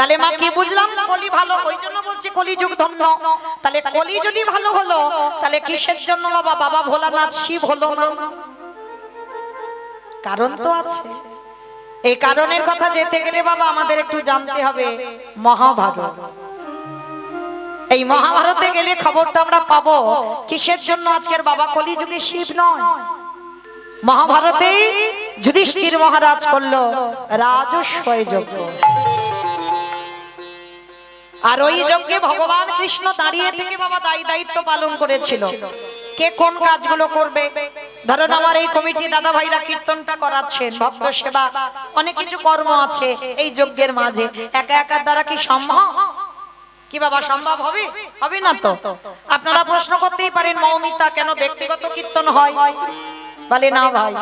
তাহলে মা কি বুঝলাম? কলি ভালো, ওই জন্য বলছি কলিযুগ ধন্য। তাহলে কলি যদি ভালো হলো, তাহলে কিসের জন্য বাবা বাবা ভোলানাথ শিব হলো না? কারণ তো আছে। এই কারণের কথা যেতে গেলে বাবা আমাদের একটু জানতে হবে মহাভারত। এই মহাভারতে গেলে খবরটা আমরা পাবো কিসের জন্য আজকের বাবা কলিযুগে শিব নয়। মহাভারতে যুধিষ্ঠির মহারাজ করলো রাজস্ব যজ্ঞ, আর ওই যজ্ঞে ভগবান কৃষ্ণ দাঁড়িয়ে থেকে বাবা দায়িত্ব পালন করেছিল কে কোন কাজগুলো করবে। ধরুন আমার এই কমিটি দাদা ভাইরা কীর্তনটা করাচ্ছেন, ভক্ত সেবা, অনেক কিছু কর্ম আছে এই যজ্ঞের মাঝে। একা একার দ্বারা কি সম্ভব? কি বাবা সম্ভব হবে? হবে না তো। আপনারা প্রশ্ন করতেই পারেন মৌমিতা কেন ব্যক্তিগত কীর্তন হয়? বলে না ভাই,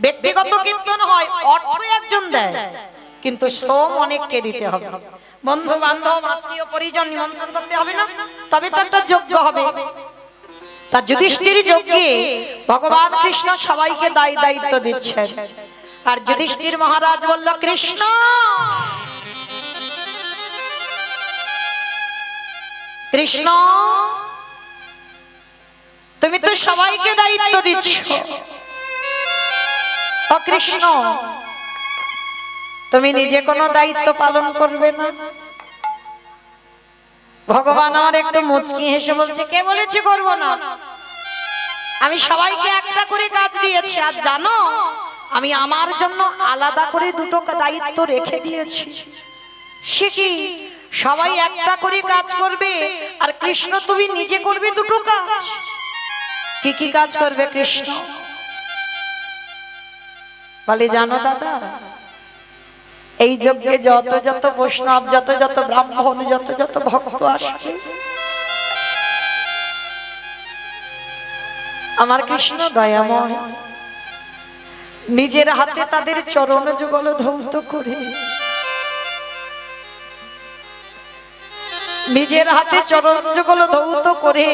ব্যক্তিগত কীর্তন হয় অর্থ একজন দেয়, কিন্তু শ্রম অনেককে দিতে হবে। বন্ধু বান্ধব আত্মীয় পরিজন নিমন্ত্রণ করতে হবে না, তবে তো একটা যজ্ঞ হবে। তা যুধিষ্ঠির যজ্ঞে ভগবান কৃষ্ণ সবাইকে দায়িত্ব দিচ্ছেন, আর যুধিষ্ঠির মহারাজ বলল কৃষ্ণ কৃষ্ণ তুমি তো সবাইকে দায়িত্ব দিচ্ছ, ও কৃষ্ণ তুমি নিজে কোনো দায়িত্ব পালন করবে না? ভগবান আমার একটু মুচকি হেসে বলছে কে বলেছে করব না? আমি সবাইকে একটা করে কাজ দিয়েছি, আর জানো আমি আমার জন্য আলাদা করে দুটো দায়িত্ব রেখে দিয়েছি। সে কি? সবাই একটা করে কাজ করবে, আর কৃষ্ণ তুমি নিজে করবে দুটো কাজ। কি কি কাজ করবে কৃষ্ণ? বলে জানো দাদা, এই যজ্ঞে যত বৈষ্ণব, যত ব্রাহ্মণ, যত ভক্ত আসবে, আমার কৃষ্ণ দয়াময় নিজের হাতে তাদের চরণ যুগল ধৌত করে, নিজের হাতে চরণ যুগল ধৌত করে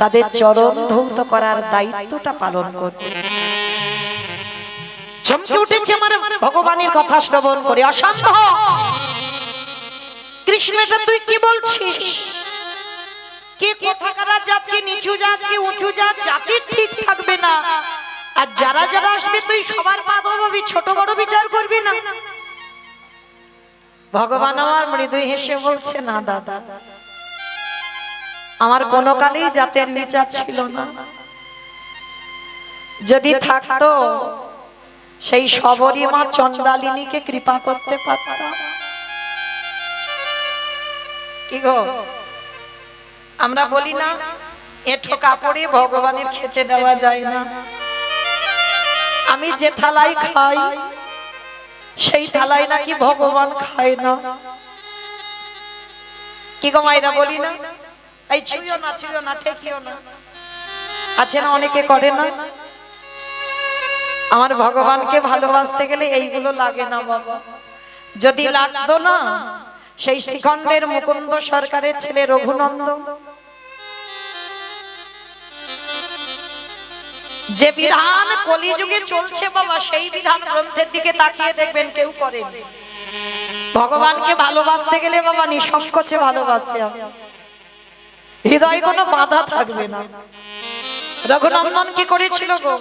তাদের চরণ ধৌত করার দায়িত্বটা পালন করবে। চমকে উঠেছে আমার ভগবানের কথা শ্রবণ করে। অসম্ভব কৃষ্ণ, এটা তুই কি বলছিস? কে কোথাকার জাত, কে নিচু জাত, কে উঁচু জাত, জাতির ঠিক থাকবে না, আর যারা যারা আসবে তুই সবার পা ধরবি, ছোট বড় বিচার করবি না? ভগবান আমার মৃদু হেসে বলছে না দাদা, আমার কোনো কালেই জাতের বিচার ছিল না। যদি থাকতো সেই সবরী মা চন্ডালিনীকে কৃপা করতে পারতাম। কি গো, আমরা বলি না এঁঠো কাপড়ে ভগবানের খেতে দেওয়া যায় না। আমি যে থালায় খাই সেই থালায় নাকি ভগবান খায় না। কি গো মায়েরা বলি না, এই ছুঁয়ো না ঠেকিও না, আছে না অনেকে করে না। আমার ভগবানকে ভালোবাসতে গেলে এইগুলো লাগে না বাবা। যদি লাগতো না, সেই শ্রীখণ্ডের মুকুন্দ সরকারের ছেলে রঘুনন্দন যে বিধান কলিযুগে চলছে বাবা, সেই বিধান গ্রন্থের দিকে তাকিয়ে দেখবেন কেউ করেনি। ভগবানকে ভালোবাসতে গেলে বাবা নিঃসংকোচে ভালোবাসতে হবে, হৃদয়ে কোনো বাধা থাকবে না। রঘুনন্দন কি করেছিল গো?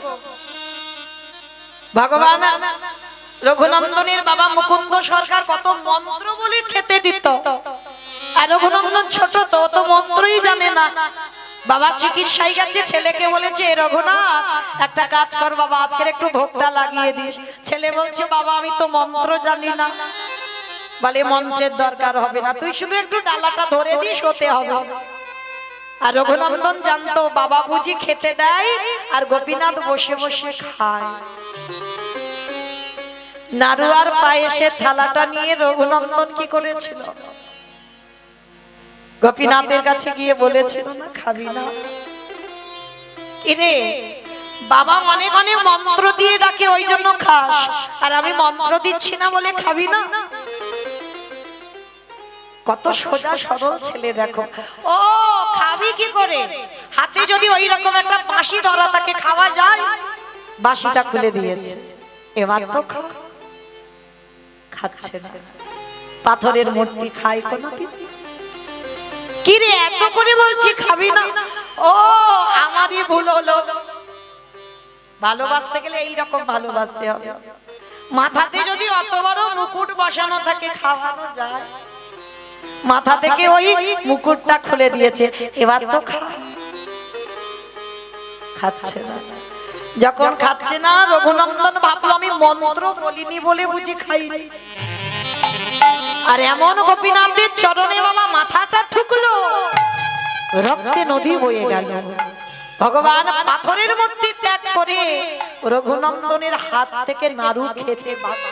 ভগবান রঘুনন্দনের বাবা মুকুন্দ সরকার কত মন্ত্র বলে খেতে দিত, আর রঘুনন্দন ছোট তো মন্ত্রই জানে না। বাবা চিকিৎসায় গেছে, ছেলেকে বলেছে রঘুনাথ একটা কাজ কর বাবা, আজকের একটু ভোগটা লাগিয়ে দিস। ছেলে বলছে বাবা আমি তো মন্ত্র জানি না। বলে মন্ত্রের দরকার হবে না, তুই শুধু একটু ডালাটা ধরে দিস, হতে হবে। আর রঘুনন্দন জানতো বাবা বুঝি খেতে দেয়, আর গোপীনাথ বসে বসে খায়। নাড়ুয়ার পায়েসের থালাটা নিয়ে রঘুনন্দন কি করেছিল? গোপীনাথের কাছে গিয়ে বলেছিল না খাবি না? কিরে বাবা অনেক অনেক মন্ত্র দিয়ে ডাকে ওই জন্য খাস, আর আমি মন্ত্র দিচ্ছি না বলে খাবি না? কত সোজা সরল ছেলে দেখো। ও খাবি কি করে? হাতে যদি ওই রকম একটা বাঁশি ধরা তাকে খাওয়া যায়, বাঁশিটা খুলে দিয়েছে, এবার তো খাচ্ছে না। পাথরের মূর্তি খায় কোনোদিন? কি রে এত করে বলছি খাবি না? ও আমারই ভুল হলো। ভালোবাসতে গেলে এইরকম ভালোবাসতে হবে। মাথাতে যদি অত বড় মুকুট বসানো থাকে খাওয়ানো যায়? মাথা থেকে ওই মুকুটটা খুলে দিয়েছে, এবার তো খাচ্ছে না। যখন খাচ্ছে না রঘুনন্দন ভাবলো আমি মন্ত্র বলিনি বলে বুঝি খাইনি। আর এমন গোপীনাথের চরণে বাবা মাথাটা ঠুকলো, রক্তে নদী বয়ে গেল। ভগবান পাথরের মূর্তি ত্যাগ করে রঘুনন্দনের হাত থেকে নাড়ু খেতে বাধ্য।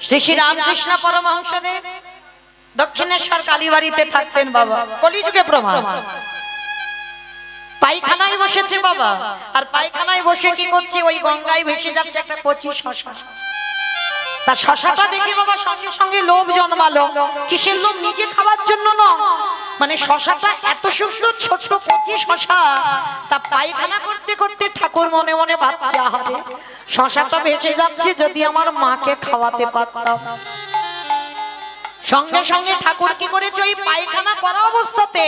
শ্রী শ্রী রামকৃষ্ণ পরমহংসদেব দক্ষিণেশ্বর কালীবাড়িতে থাকতেন বাবা, কলিযুগে প্রমাণ। পায়খানায় বসেছে বাবা, আর পায়খানায় বসে কি করছে, ওই গঙ্গায় ভেসে যাচ্ছে একটা কচি শশা। তার শশাটা দেখে বাবা সঙ্গে সঙ্গে লোভ জন্মালো। কিসের লোভ? নিজে খাওয়ার জন্য না, মানে শশাটা এত সুন্দর ছোট কচি শশা। তা পায়খানা করতে করতে ঠাকুর মনে মনে ভাবছে, আহারে শশাটা ভেসে যাচ্ছে, যদি আমার মাকে খাওয়াতে পারতাম। সঙ্গে সঙ্গে ঠাকুর কি করেছে, ওই পায়খানা করা অবস্থাতে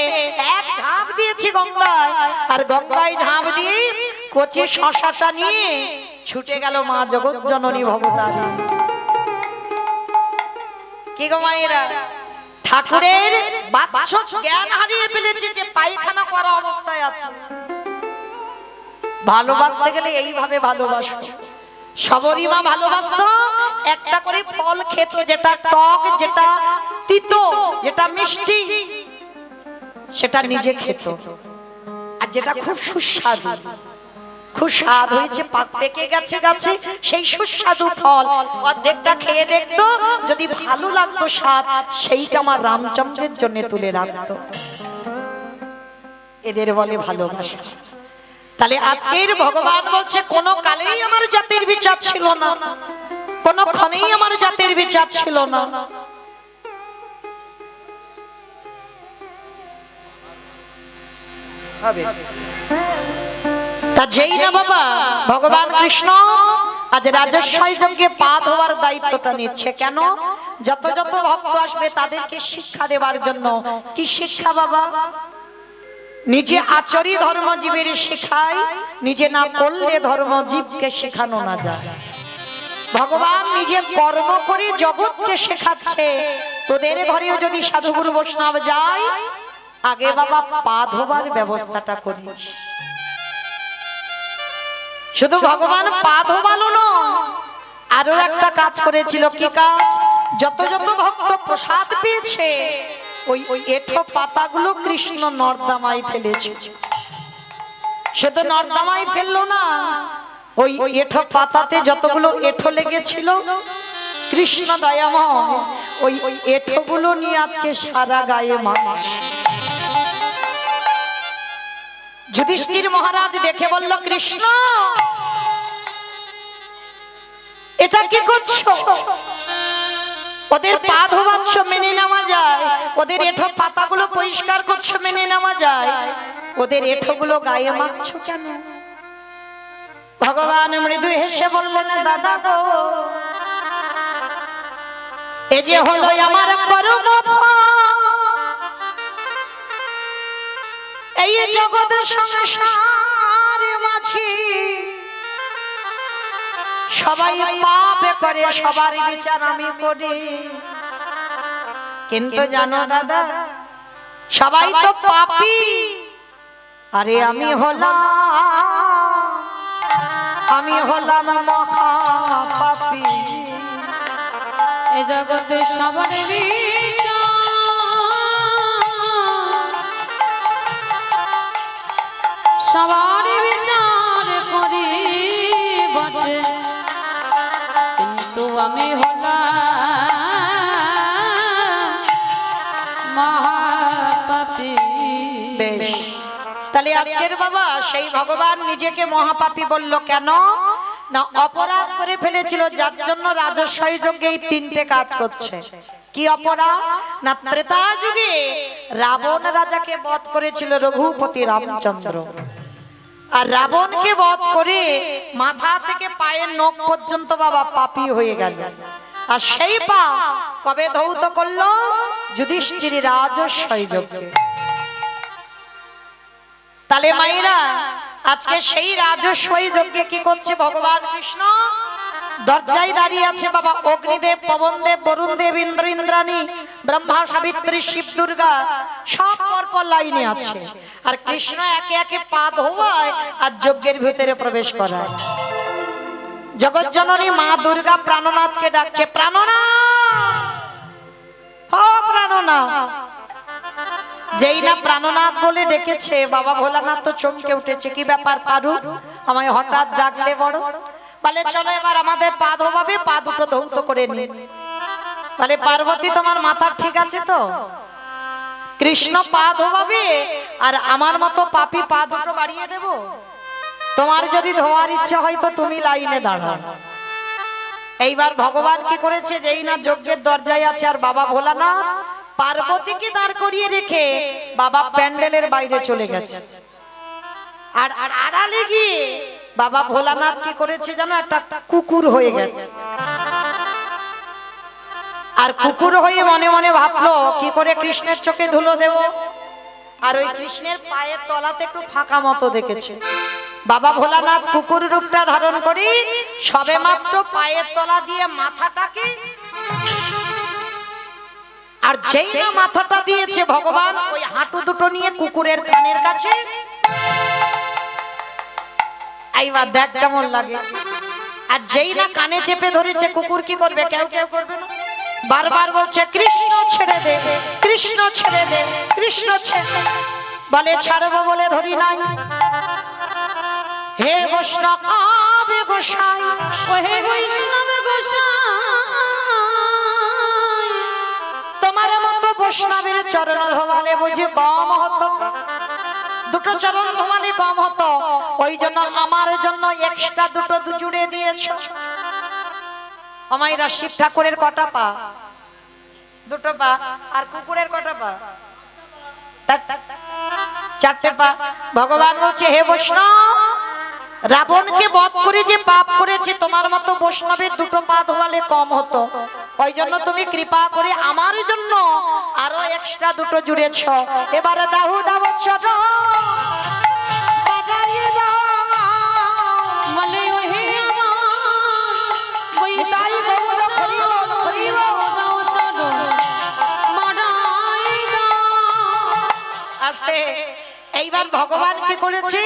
এক ঝাঁপ দিয়েছে গঙ্গায়, আর গঙ্গায় ঝাঁপ দিয়ে কচি শশাটা নিয়ে ছুটে গেল মা জগৎ জননী ভবতারী। কি গো মায়েরা, ঠাকুরের বাৎসরিক জ্ঞান হারিয়ে ফেলেছে যে পায়খানা করা অবস্থায় আছে। ভালোবাসতে গেলে এইভাবে ভালোবাসো। সবরই মা ভালোবাসতো, একটা করে ফল খেত, যেটা টক, যেটা তিতো, যেটা মিষ্টি, সেটা নিজে খেত। আর যেটা খুব সুস্বাদু, খুব স্বাদ হয়েছে, পেকে গেছে গাছে, সেই সুস্বাদু ফল অর্ধেকটা খেয়ে দেখতো, যদি ভালো লাগতো স্বাদ, সেইটা আমার রামচন্দ্রের জন্য তুলে রাখতো। এদের বলে ভালোবাসা। তাহলে আজকের ভগবান বলছে, কোন কালেই আমার জাতির বিচার ছিল না, কোন ক্ষণেই আমার জাতির বিচার ছিল না। তা যেই না বাবা ভগবান কৃষ্ণ আজ রাজস্বই যজ্ঞে পা ধোয়ার দায়িত্বটা নিচ্ছে। কেন? যত যত ভক্ত আসবে তাদেরকে শিক্ষা দেওয়ার জন্য। কি শিক্ষা বাবা? নিজে আচরি ধর্মজীবের শেখায়, নিজে না করলে ধর্মজীবকে শেখানো না যায়। ভগবান নিজের কর্ম করে জগৎকে শেখাচ্ছে। তোদের ঘরেও যদি সাধুগুরু বৈষ্ণব যায়, আগে বাবা পা ধোবার ব্যবস্থাটা করিস। শুধু ভগবান পা ধোবালো না, আরো একটা কাজ করেছিল। কি কাজ? যত যত ভক্ত প্রসাদ পেয়েছে, ওই এঠো পাতাগুলো কৃষ্ণ নর্দমায় ফেলেছে। সে তো নর্দমায় ফেললো না, ওই এঠো পাতাতে যতগুলো এঠো লেগেছিল, কৃষ্ণ দয়াময় ওই এঠোগুলো নিয়ে আজকে সারা গায়ে মাখছে। যুধিষ্ঠির মহারাজ দেখে বলল, কৃষ্ণ এটা কি করছো? ওদের পা ধোয়াচ্ছ, মেনে নেওয়া যায়। ওদের এঠো পাতাগুলো পরিষ্কার করছো, মেনে নেওয়া যায়। ওদের এঠোগুলো গায়ে মাখছো কেন? ভগবান মৃদু হেসে বললেন, দাদা গো, এ যে হলো আমার কর্ম, এই জগৎ সংসার মাঝি সবাই পাপ করে, সবার বিচার আমি করি। কিন্তু জানো দাদা, সবাই তো পাপী, আরে আমি হলাম মহা পাপী। এই জগতে সবার সবার বিচার করি বটে, কিন্তু আমি হলাম মহাপাপী। বেশ, তাহলে আজকের বাবা সেই ভগবান নিজেকে মহাপাপী বলল কেন? না, অপরাধ করে ফেলেছিল, যার জন্য রাজস্বই যজ্ঞে এই তিনটে কাজ করছে। কি অপরাধ? না, ত্রেতা যুগে রাবণ রাজাকে বধ করেছিল রঘুপতি রামচন্দ্র। আর রাবণকে বধ করে মাথা থেকে পায়ের নখ পর্যন্ত বাবা পাপী হয়ে গেল। আর সেই পাপ কবে ধৌত করলো? যুধিষ্ঠির রাজস্বই যজ্ঞে। তাহলে মায়েরা আজকে সেই রাজস্বই যজ্ঞে কি করছে ভগবান কৃষ্ণ? দরজায় দাঁড়িয়ে আছে বাবা অগ্নিদেব, পবনদেব, বরুণদেব, ইন্দ্র, ইন্দ্রাণী, ব্রহ্মা, সাবিত্রী, শিব, দুর্গা সব পরপর লাইনে আছে। আর কৃষ্ণ একে একে পা ধোয়ায় আর যজ্ঞের ভিতরে প্রবেশ করায়। জগৎ জননী মা দুর্গা প্রাণনাথকে ডাকছে, প্রাণনাথ, ও প্রাণনাথ। যেই না প্রাণনাথ বলে ডেকেছে, বাবা ভোলানাথ তো চমকে উঠেছে। কি ব্যাপার পারু, আমায় হঠাৎ ডাকলে বড়? বলে চলো এবার আমাদের পা ধোবাবে, পা দুটো ধৌত করে নি। বলে পার্বতী তোমার মাথা ঠিক আছে তো? কৃষ্ণ পা ধোবাবে আর আমার মতো পাপী পা দুটো বাড়িয়ে দেব? তোমার যদি ধোয়ার ইচ্ছা হয় তো তুমি লাইনে দাঁড়াও। এইবার ভগবান কি করেছে? যেই না যজ্ঞের দরজায় আছে আর বাবা ভোলানাথ পার্বতীকে দাঁড় করিয়ে রেখে বাবা প্যান্ডেলের বাইরে চলে গেছে। আর আড়ালে গিয়ে বাবা ভোলানাথ কি করেছে জানো? একটা কুকুর হয়ে গেছে। আর কুকুর হয়ে মনে মনে ভাবলো কি করে কৃষ্ণের চোখে ধুলো দেব। আর ওই কৃষ্ণের পায়ের তলাতে একটু ফাঁকা মতো দেখেছে। বাবা ভোলানাথ কুকুর রূপটা ধারণ করি সবে মাত্র পায়ের তলা দিয়ে মাথাটাকে, আর যেই না মাথাটা দিয়েছে ভগবান ওই হাঁটু দুটো নিয়ে কুকুরের কানের কাছে। এইবার দেখ কেমন লাগে। আর যেই না কানে চেপে ধরেছে, কুকুর কি করবে? কেউ কেউ করবে না, বারবার বলছে কৃষ্ণ ছেড়ে দে, কৃষ্ণ ছেড়ে দে, কৃষ্ণ ছেড়ে। বলে ছাড়বো বলে ধরি নাই। হে বৈষ্ণব গোসাই, ও হে বৈষ্ণব গোসাই, তোমার মতো বৈষ্ণবের চরণ ধোয়ালে বুঝি কম হতো? দুটো চরণ ধোয়ালে কম হতো, ওই জন্য আমার জন্য এক্সট্রা দুটো জুড়ে দিয়েছ। আমাইরা শিব ঠাকুরের কটা পা? দুটো পা। আর কুকুরের কটা পা? চারটে পা। ভগবান বলছে হে বৈষ্ণব, রাবণকে বধ করে যে পাপ করেছে তোমার মতো বৈষ্ণবের দুটো পা ধোয়ালে কম হতো, ওই জন্য তুমি কৃপা করে আমার জন্য আরো এক্সট্রা দুটো জুড়েছ। এবারে দাহু দাও ছোট বলে ও হে আমার বৈষ্ণব আস্তে। এইবার ভগবান কি করেছে?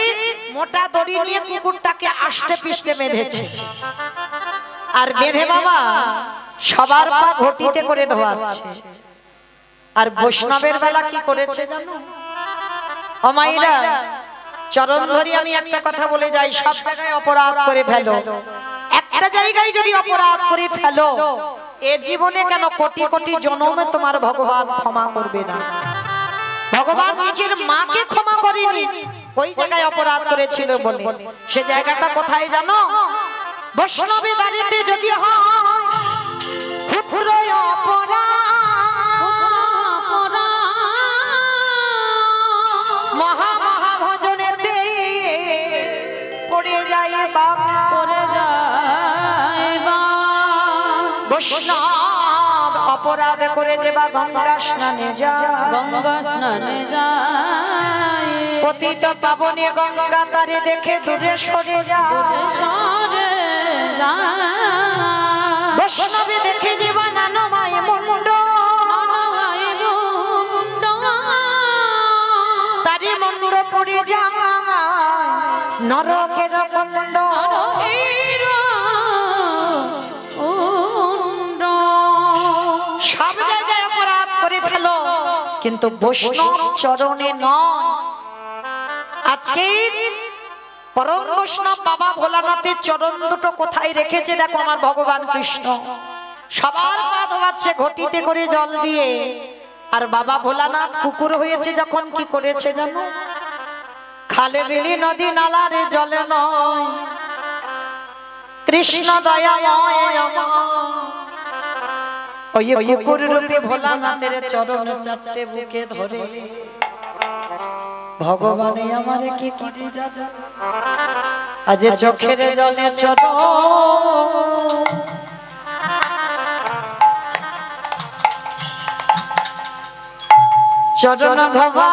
মোটা দড়ি নিয়ে কুকুরটাকে আষ্টে পিষ্টে বেঁধেছে। আর বেঁধে বাবা সবার পা ঘটিতে করে ধোয়াচ্ছে। আর বৈষ্ণবের বেলা কি করেছে জানো? অমাইরা চরণ ধরি আমি একটা কথা বলে যাই, সব জায়গায় অপরাধ করে ফেলো, একটা জায়গায় যদি অপরাধ করে ফেলো এ জীবনে কেন কোটি কোটি জন্মে তোমার ভগবান ক্ষমা করবে না। ভগবান নিজের মাকে ক্ষমা করেনি, ওই জায়গায় অপরাধ করেছিল বলে। সে জায়গাটা কোথায় জানো? বৈষ্ণবে দাঁড়িয়ে যদি হয় ক্ষুদ্র অপরাধ, মহা মহা ভজনেতে পড়ে যায় বাবা, পড়ে যায় বা বৈষ্ণব অপরাধ করে যে বা গঙ্গা স্নানে যায়, গঙ্গা স্নানে যায়, পতিত পাবনে গঙ্গা তারে দেখে দূরে সরে যায়, সরে যায়, বৈষ্ণবে দেখে যে বা নানো মায়ে মুন্ড, তারি মুন্ড পড়ে যায় নরকের কুণ্ড। সব জায়গায় অপরাধ করে ফেলো কিন্তু বৈষ্ণব চরণে নয়। আজকে পরম বৈষ্ণব বাবা ভোলানাথের চরণ দুটো কোথায় রেখেছে দেখো আমার ভগবান কৃষ্ণ। সবার পা ধোয়াচ্ছে ঘটিতে করে জল দিয়ে। আর বাবা ভোলানাথ কুকুর হয়েছে যখন কি করেছে জানো? খালে বিলি নদী নালারে জলে নয়, কৃষ্ণ দয়াময় ওই কুকুর রূপে ভোলানাথের চরণ চারটে বুকে ধরে ভগবানে আমারে কি করে যা আজ চোখের জলে চলো চরণ ধবা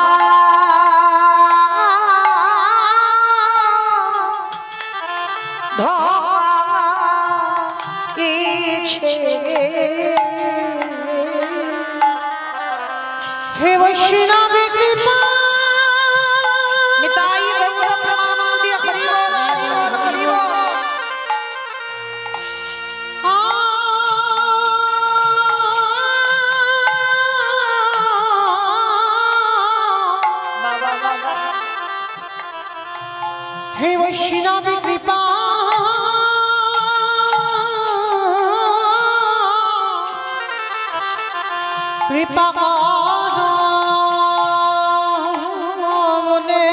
হে বৈষ্ণবী কৃপা নিতাই গৌর প্রেমানন্দে হরি বল হরি বল হরি বল। বাবা বাবা হে বৈষ্ণবী কৃপা কৃপা করো মনে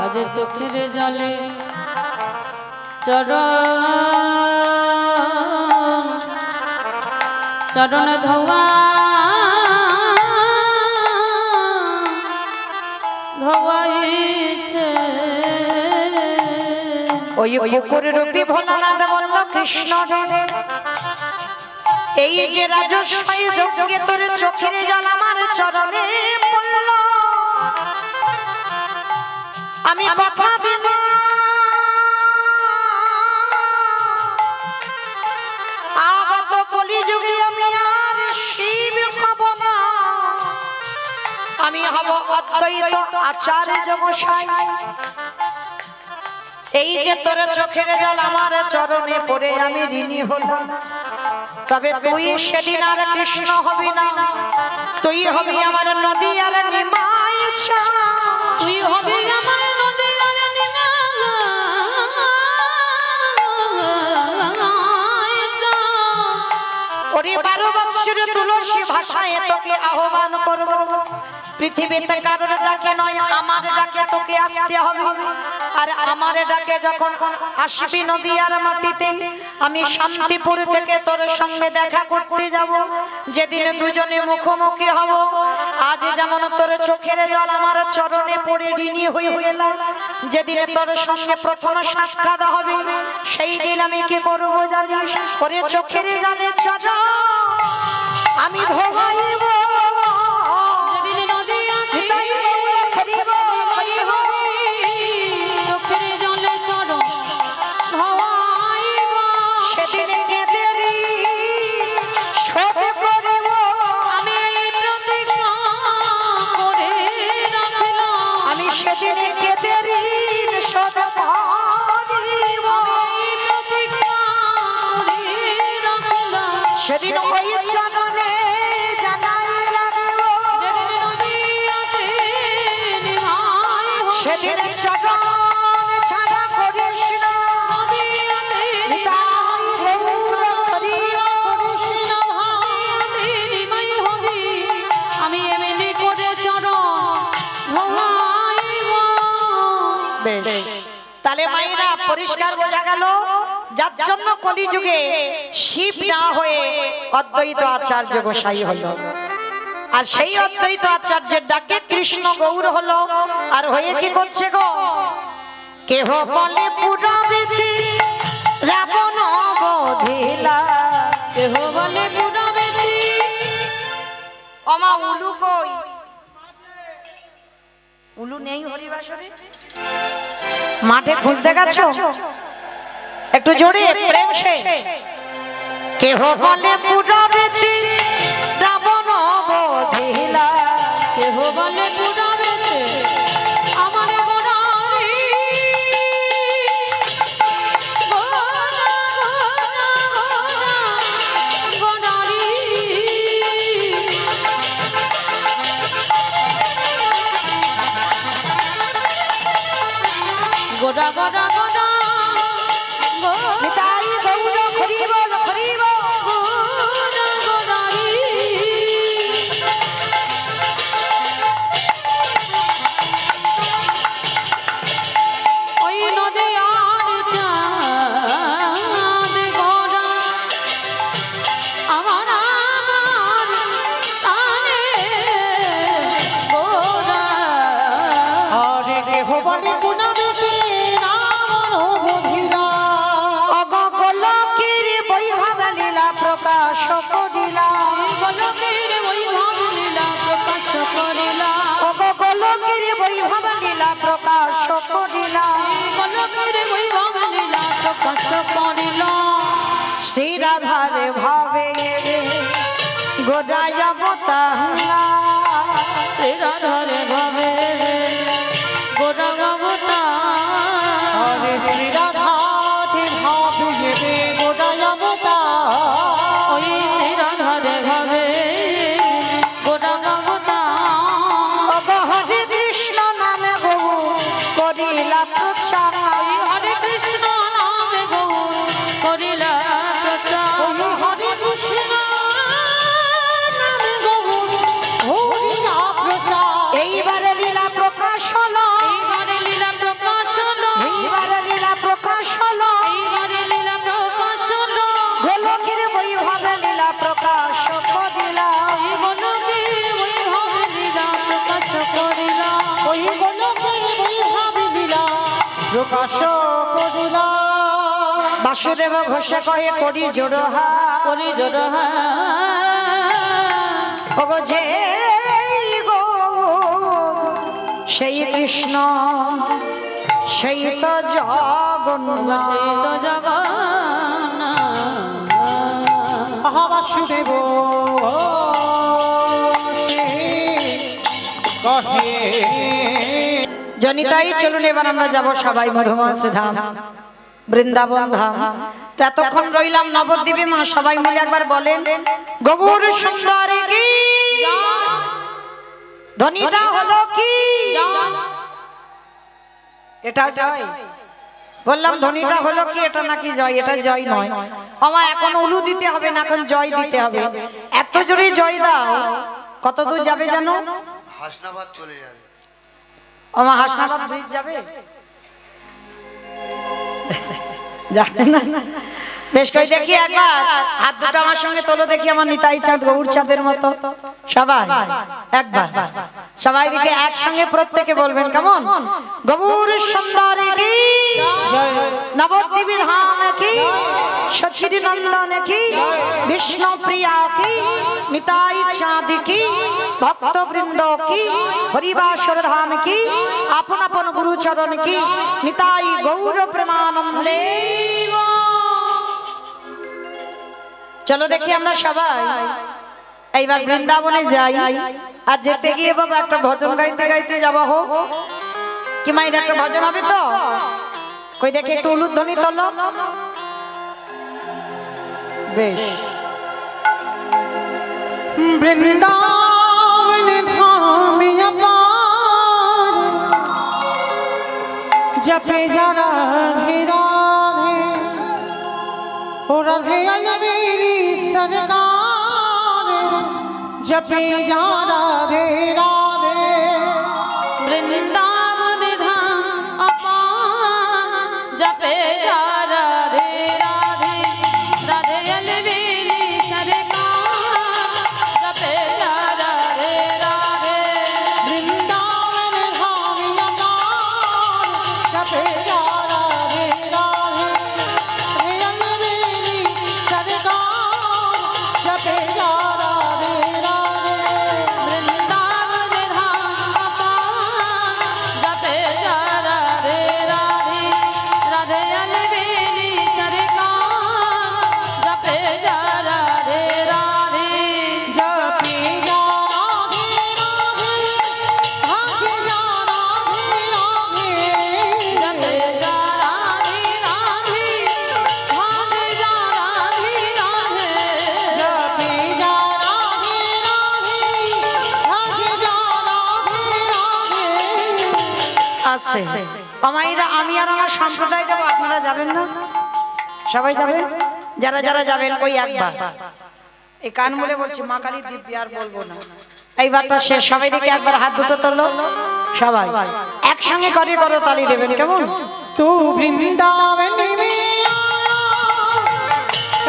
আজ চোখের জলে চরণ চরণ ধোয়া ধোয়াইছে ওই কুকুর রূপী ভোলানাথ বলল কৃষ্ণ রে এই যে রাজস্বই যজ্ঞে তোর চোখের জল আমার চরণে পড়ল আমি কথা দিলাম আগত কলিযুগে আমি আর শিব হব না আমি হব অদ্বৈত আচার্য গোসাই এই যে তোর চোখের জল আমার চরণে পড়ে আমি ঋণী হলাম তবে তুই সেদিন আর কৃষ্ণ হবি না তুই হবি আমার নদী আর নিমাই ছাড়া তুই হবি আমার নদী আর নিমাই ওরে 12 বৎসর তুলসী ভাষায় তোকে আহ্বান করব পৃথিবীতে কারোর ডাকে নয় আমার ডাকে তোকে আসতে হবে আর আমার ডাকে যখন আসবি নদী আর মাটিতে আমি শান্তিপুর থেকে তোর সঙ্গে দেখা করতে যাব যেদিন দুজনে মুখোমুখি হব আজ যেমন তোর চোখের জল আমার চরণে পড়ে ঋণী হয়ে গেলাম যেদিন তোর সঙ্গে প্রথম সাক্ষাৎ হবে সেই দিন আমি কি করব জানিস ওরে চোখের জলে চরণ আমি ধোয়াইব যেদিন নদী নিতাই গৌর হরি বল হরি বল। চোখের জলে চরণ ধোয়াইব সেদিন কেঁদেরি শোধ করিব আমি এই প্রতিজ্ঞা করে রাখলাম আমি সেদিন কেঁদেরি শোধ করিব এই প্রতিজ্ঞা করে রাখলাম সেদিন ওই চরণে জানাই রাখিব যেদিন নদী আছে নিমাই হবে সেদিন চরণ ছাড়া করিস না নদী আছে নিতাই গৌর হরি বল। নিমাই হবে আমি এমনি করে চরণ ধোয়াইব বেশ তাহলে মায়েরা পরিষ্কার বোঝা গেল যার জন্য কলিযুগে শিব না হয়ে অদ্বৈত আচার্য গোসাই হলো আর সেই অদ্বৈত আচার্যের ডাকে কৃষ্ণ গৌর হলো আর হয়ে কি করছে গো কেহ বলে পুরাবিতি রাবণ বধিলা কেহ বলে পুরবেদী অমা উলু কই উলু নেই হরিবাসরে মাঠে খুঁজতে গেছো একটু জোরে প্রেম সে কেহ বলে পুরাবিতি রাবণ বধিলা কেহ বলে পুরবেদী আমার গোড়ারি গোড়ারি গোড়া গোড়া গোড়া নিতাই গৌর হরি বল হরি বল। গোড়া গোড়ারি ওই নদী আর চাঁদ গোড়া আমার তানে গোড়া গোলকের বৈভব লীলা প্রকাশ করিলা ওগো গোলকের বৈভব লীলা প্রকাশ করিলা গোলকের বৈভব লীলা প্রকাশ করিলা শ্রী রাধার ভাবে গোদায় অবতার শ্রী রাধার ভাবে গোরা অবতার হরে শ্রী রাধাতে ভাবে গোদায় অবতার ওই শ্রী রাধার ভাবে গোরা অবতার ওগো হরে কৃষ্ণ নামে গো করিলা প্রচার হরে কৃষ্ণ নামে গৌর করিলা প্রচার ওগো হরে কৃষ্ণ নামে গৌর হরিলা প্রচার এইবারে লীলা প্রকাশ হলো এইবারে লীলা প্রকাশ হলো এইবারে লীলা প্রকাশ হলো এইবারে লীলা প্রকাশ হলো গোলকের বৈভবে লীলা প্রকাশ করিলা এই গোলকের বৈভব লীলা প্রকাশ করিলা ওই গোলকের বৈভব লীলা প্রকাশ করিলা বাসুদেব ঘোষে কহে করি জোড়হা করি জোড়হা ওগো যে গো সেই কৃষ্ণ সেই তো জগন্নাথ সেই তো জগন্নাথ আহা বাসুদেব কহে জনিতাই চলুন এবার আমরা যাব সবাই মধুমাস ধাম বৃন্দাবন ধাম তো এতক্ষণ রইলাম নবদ্বীপে মা সবাই মিলে একবার বলেন গৌর সুন্দরী কি ধ্বনিটা হলো কি এটা জয় বললাম ধ্বনিটা হলো কি এটা নাকি জয় এটা জয় নয় আমার এখন উলু দিতে হবে না এখন জয় দিতে হবে এত জোরে জয় দাও কত দূর যাবে জানো হাসনাবাদ চলে যাবে আমার হাসনাবাদ ব্রিজ যাবে যাবে না বেশ কই দেখি একবার হাত দুটো আমার সঙ্গে তোলো দেখি আমার নিতাই চাঁদ গৌর চাঁদের মতো সবাই একবার সবাই দিকে একসঙ্গে প্রত্যেকে বলবেন কেমন গৌর সুন্দরী কি নবদ্বীপ ধাম কি সচির নন্দন কি বিষ্ণু প্রিয়া কি নিতাই চাঁদ কি ভক্ত বৃন্দ কি হরিবাসর ধাম কি আপন আপন গুরু চরণ কি নিতাই গৌর প্রেমানন্দে চলো দেখি আমরা সবাই এইবার বৃন্দাবনে যাই আর যেতে গিয়ে বাবা একটা ভজন গাইতে গাইতে যাওয়া হোক কি মাইর একটা ভজন হবে তো কই দেখি একটু উলুধ্বনি তোলো বেশ বৃন্দাবন ধামে আপার জপে যারা রাধে রাধে ও রাধে अलवेली सरकार जपे जा राधे राधे বৃন্দাবন ধাম अपार जपे जा राधे राधे राधे अलवेली सरकार जपे जा राधे राधे वृंदावन धाम अपार जपे जा राधे राधे हे अलवेली सरकार जपे जा राधे राधे वृंदावन धाम अपार जपे जा राधे राधे राधे अलवेली सरकार जपे जा राधे राधे जपे जा राधे राधे भागे जा राधे राधे जपे जा राधे राधे भागे जा राधे राधे जपे जा राधे राधे भागे जा राधे राधे আসতে আমাইরা আমি আর আমার সম্প্রদায় যাব আপনারা যাবেন না সবাই যাবেন যারা যারা যাবেন ওই একবার এই কান বলে বলছি মা কালী দিব্যি আর বলবো না এইবারটা শেষ সবাই দেখে একবার হাত দুটো তোলো সবাই একসঙ্গে করে করো তালি দেবেন কেমন तू वृंदावन में आया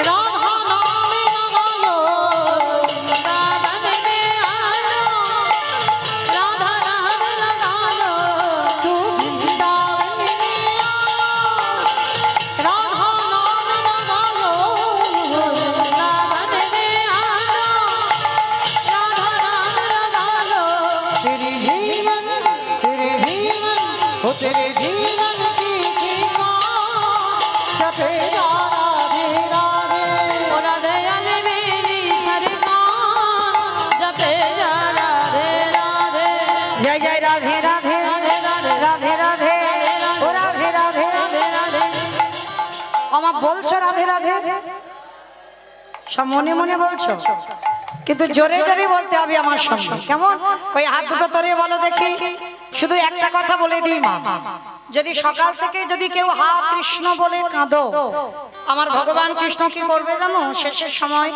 राधा नाम लगायो वृंदावन में आयो राधा नाम लगायो तू वृंदावन में आया राधा नाम लगायो वृंदावन में आयो जा राधे राधे ओ राधे अली मेरी सरकार जपे जा राधे राधे जय जय राधे राधे राधे राधे राधे राधे ও রাধে রাধে राधे राधे আমার বলছো রাধে রাধে সব মনে মনে বলছো কিন্তু জোরে জোরে বলতে হবে আমার সঙ্গে কেমন ওই হাত দুটো তোরে বলো দেখি শুধু একটা কথা বলে দিই মা যদি সকাল থেকে যদি কেউ হা কৃষ্ণ বলে কাঁদো আমার ভগবান কৃষ্ণ কি করবে জানো শেষের সময়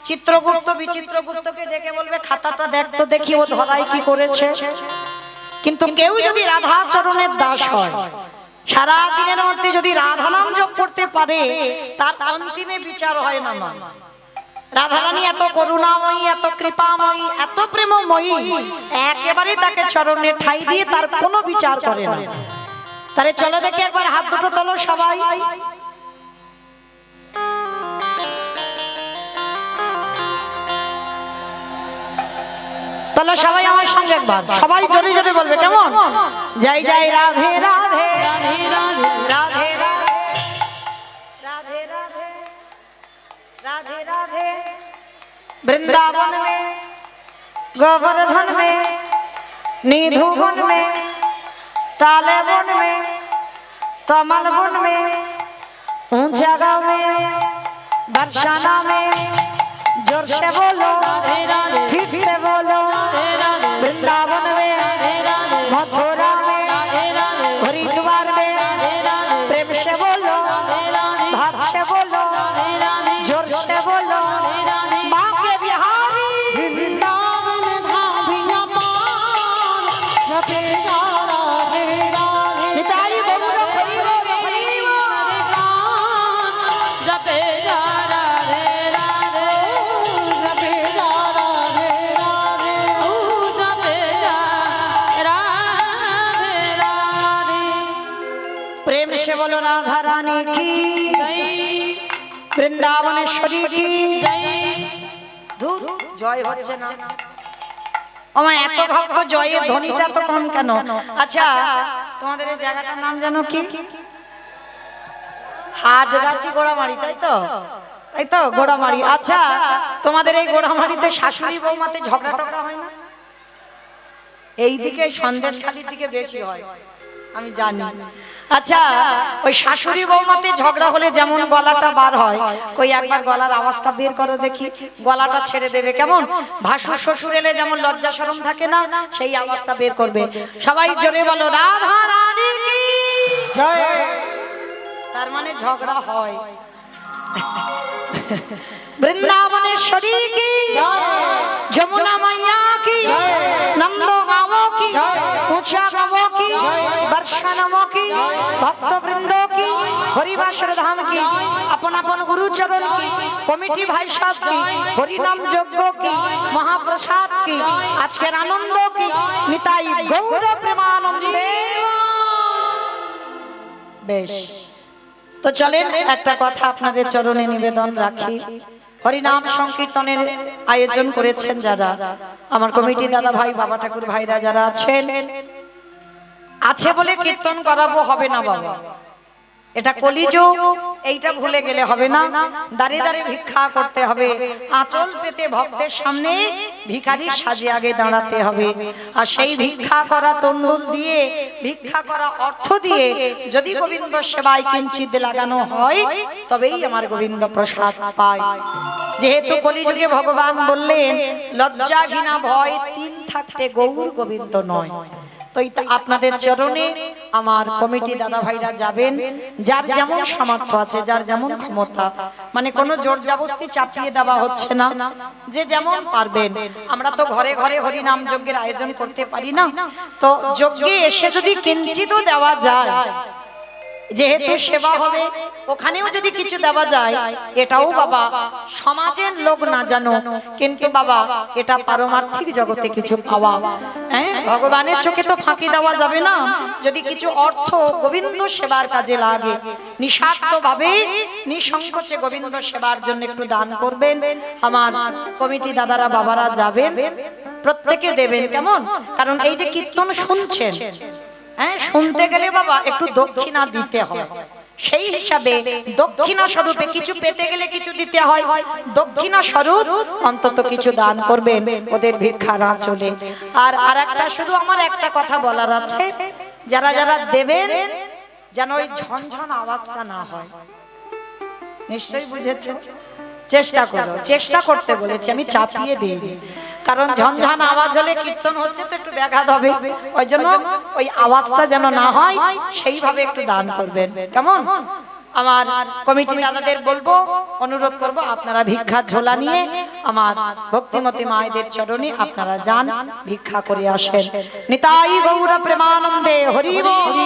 চিত্রগুপ্ত বিচিত্রগুপ্তকে ডেকে বলবে খাতাটা দেখ তো দেখি ও ধরাই কি করেছে কিন্তু কেউ যদি রাধা চরণের দাস হয় সারা দিনের মধ্যে যদি রাধা নাম জপ করতে পারে তার অন্তিমে বিচার হয় না মা রাধারানী এত করুণাময়ী এত কৃপাময়ী এত প্রেমময়ী একেবারে তাকে চরণে ঠাই দিয়ে তার কোনো বিচার করে না তাহলে চলো দেখি একবার হাত দুটো তোলো সবাই তোলো সবাই আমার সঙ্গে একবার সবাই জোরে জোরে বলবে কেমন জয় জয় রাধে রাধে राधे राधे राधे राधे राधे राधे राधे वृंदावन में गोवर्धन में निधुवन में काले वन में कमल वन में ऊंचा गांव में बरसाना में जोर से बोलो राधे राधे फिर से बोलो राधे वृंदावन में राधे मथुरा में राधे राधे हरिद्वार में राधे प्रेम से बोलो राधे भाव से बोलो राधे जोर से बोलो राधे माँ के बिहारी वृंदावन धामिया पान जपे जा राधे राधे निताई बबुल हरि बोल हरि बोल जपे जा राधे राधे जपे जा राधे राधे ओ जपे जा राधे राधे प्रेम से बोलो राधा रानी की जय वृंदावनेश्वरी की जय ধুর জয় হচ্ছে না আমার এত ভক্ত জয়ের ধ্বনিটা তো কম কেন আচ্ছা তোমাদের এই জায়গাটার নাম জানো কি হাটগাছি গোড়ামারি তাই তো গোড়ামারি আচ্ছা তোমাদের এই গোড়ামারিতে শাশুড়ি বৌমাতে ঝগড়া টগড়া হয় না এইদিকে সন্দেশখালির দিকে বেশি হয় আমি জানি আচ্ছা ওই শাশুড়ি বৌমাতে ঝগড়া হলে যেমন গলাটা বার হয় কই একবার গলার আওয়াজটা বের করে দেখি গলাটা ছেড়ে দেবে কেমন ভাসুর শ্বশুর এলে যেমন লজ্জা শরম থাকে না সেই আওয়াজটা বের করবে সবাই জোরে বলো রাধা রানী কি जय তার মানে ঝগড়া হয় বৃন্দাবনেশ্বরী কি যমুনা মাইয়া কি নন্দ গাঁवों की ऊंचा गाँवों की बरसानों की भक्त वृंदों की हरिवासर धाम की अपन अपन गुरु चरण की कमिटी भाई साहब की हरि नाम यज्ञ की महाप्रसाद की आज के आनंद की निताई गौर प्रेमानंदे বেশ তো চলেন একটা কথা আপনাদের চরণে নিবেদন রাখি হরিনাম সংকীর্তনের আয়োজন করেছেন যারা আমার কমিটি দাদা ভাই বাবা ঠাকুর ভাইরা যারা আছেন আছে বলে কীর্তন করাবো হবে না বাবা এটা কলিযুগ এইটা ভুলে গেলে হবে না দাঁড়িয়ে দাঁড়িয়ে ভিক্ষা করতে হবে আঁচল পেতে ভক্তের সামনে ভিখারির সাজে আগে দাঁড়াতে হবে আর সেই ভিক্ষা করা তন্ডুল দিয়ে ভিক্ষা করা অর্থ দিয়ে যদি গোবিন্দ সেবায় কিঞ্চিত লাগানো হয় তবেই আমার গোবিন্দ প্রসাদ পায় যেহেতু কলিযুগে ভগবান বললেন লজ্জা ঘৃণা ভয় তিন থাকতে গৌর গোবিন্দ নয় তো আপনাদের চরণে আমার কমিটি দাদা ভাইরা যাবেন যার যেমন সামর্থ্য আছে যার যেমন ক্ষমতা মানে কোনো জোর জবরদস্তি চাপিয়ে দেওয়া হচ্ছে না যে যেমন পারবেন আমরা তো ঘরে ঘরে হরি নাম যজ্ঞের আয়োজন করতে পারি না তো যজ্ঞে এসে যদি কিঞ্চিতও দেওয়া যায় যেহেতু সেবা হবে ওখানেও যদি কিছু দেওয়া যায় এটাও বাবা সমাজের লোক না জানো কিন্তু বাবা এটা পারমার্থিক জগতে কিছু পাওয়া হ্যাঁ ভগবানের চোখে তো ফাঁকি দেওয়া যাবে না যদি কিছু অর্থ গোবিন্দ সেবার কাজে লাগে নিঃস্বার্থভাবে নিঃসংকোচে গোবিন্দ সেবার জন্য একটু দান করবেন আমার কমিটি দাদারা বাবারা যাবেন প্রত্যেকে দেবেন কেমন কারণ এই যে কীর্তন শুনছেন হ্যাঁ শুনতে গেলে বাবা একটু দক্ষিণা দিতে হয় সেই হিসাবে দক্ষিণা স্বরূপে কিছু পেতে গেলে কিছু দিতে হয়, দক্ষিণা স্বরূপ অন্তত কিছু দান করবেন, ওদের ভিক্ষা না চলে। আর আরেকটা শুধু আমার একটা কথা বলার আছে, যারা যারা দেবেন যেন ওই ঝনঝন আওয়াজটা না হয়। নিশ্চয়ই বুঝেছেন? চেষ্টা করো, চেষ্টা করতে বলেছি, আমি চাপিয়ে দিইনি, কারণ ঝনঝন আওয়াজ হলে কীর্তন হচ্ছে তো একটু ব্যাঘাত হবে, ওই জন্য ওই আওয়াজটা যেন না হয় সেইভাবে একটু দান করবেন, কেমন? আমার কমিটি দাদাদের বলবো, অনুরোধ করব, আপনারা ভিক্ষা ঝোলা নিয়ে আমার ভক্তিমতী মায়েদের চরণে আপনারা যান, ভিক্ষা করে আসেন। নিতাই গৌর প্রেমানন্দে হরি বল।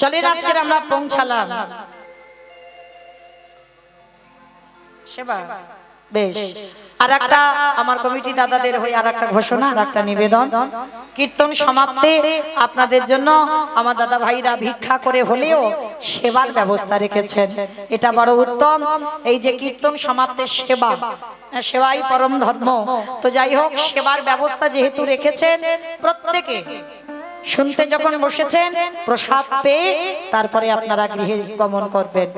চলেন আজকে আমরা পৌঁছালাম সেবা। বেশ, আর একটা আমার কমিটি দাদাদের হয়ে আর একটা ঘোষণা, আর একটা নিবেদন। কীর্তন সমাপ্তে আপনাদের জন্য আমার দাদা ভাইরা ভিক্ষা করে হলেও সেবার ব্যবস্থা রেখেছেন, এটা বড় উত্তম। এই যে কীর্তন সমাপ্তে সেবা, সেবাই পরম ধর্ম, তো যাই হোক, সেবার ব্যবস্থা যেহেতু রেখেছেন, প্রত্যেকে শুনতে যখন বসেছেন প্রসাদ পেয়ে তারপরে আপনারা গৃহে গমন করবেন।